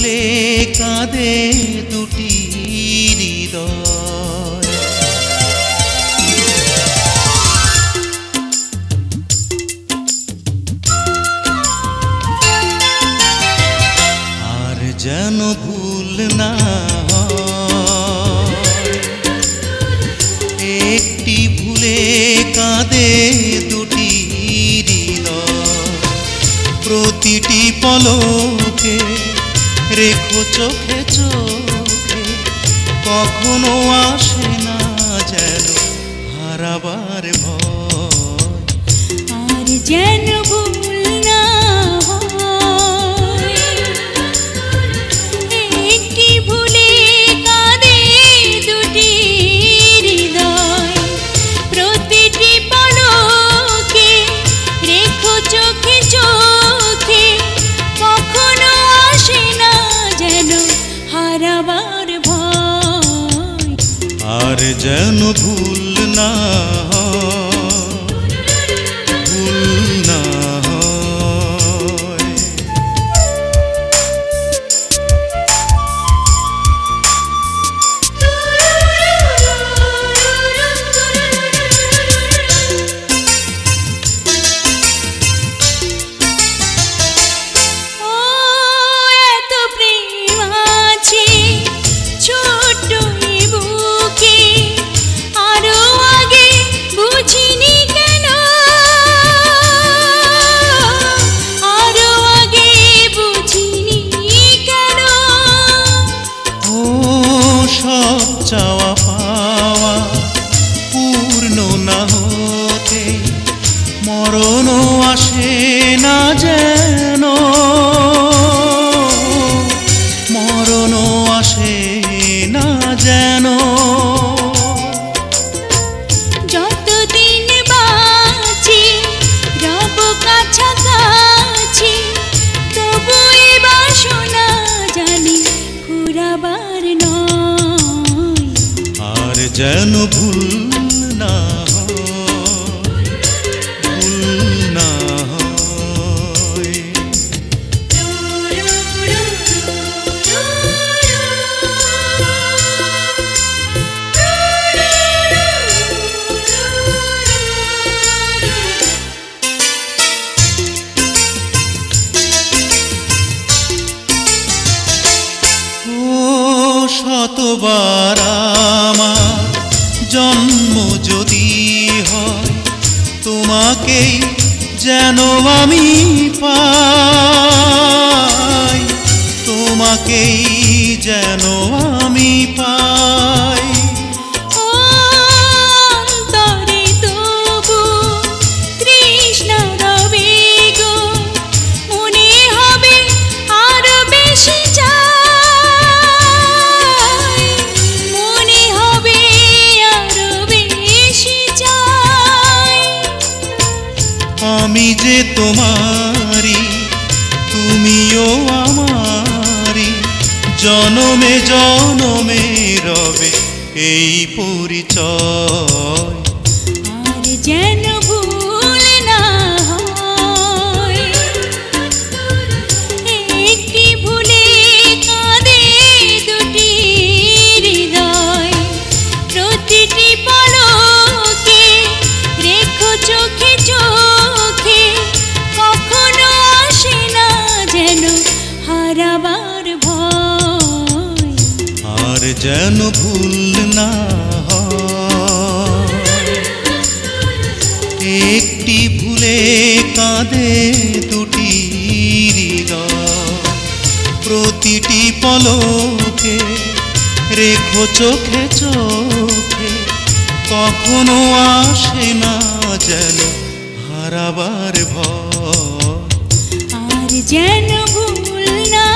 ভুলে কাঁদে দুটি হৃদয়। আর যেন ভুল না একটি ভুলে কাঁদে দুটি হৃদয়। প্রতিটি পলকে রেখো চোখে চোখে, কখনো আসে না যেন হারাবার ভয়। আর যেন ভুল না হয় একটি ভুলে কাঁদে দুটি হৃদয়। প্রতিটি পলকে রেখো চোখে চোখে, কখনো আসে না যেন হারাবার ভয়। আর যেন ভুল না ভুল না হয়। ও এত প্রেম আছে ছোট্ট এই বুকে, আরো আগে বুঝিনি কেন, আরো আগে বুঝিনি কেন। ও সব চাওয়া পাওয়া পূর্ণ না হতে মরণও আসে না যেন, মরণও আসে না যেন। যতদিন বাঁচি রব কাছাকাছি, তবু এ বাসনা জানি ফুরাবার নয়। আর যেন ভুল না ভুল না হয়। ও শতবার আমার জন্ম যদি হয়, তোমাকেই যেন আমি পাই, তোমাকেই যেন আমি পাই। ও অন্তরে তবু তৃষ্ণা রবে গো, মনে হবে আরো বেশি চাই, মনে হবে আরো বেশি চাই। আমি যে তোমারি তুমিও আমারি, জনমে জনমে রবে এই পরিচয়। আর যেন ভুল না হয় একটি ভুলে কাঁদে দুটি হৃদয়। প্রতিটি পলকে রেখো চোখে চোখে, কখনো আসে না যেন হারাবার ভয়। আর যেন ভুল না হয় একটি ভুলে কাঁদে দুটি হৃদয়। প্রতিটি পলকে রেখো চোখে চোখে, কখনো আসে না যেন হারাবার ভয়। আর যেন ভুল না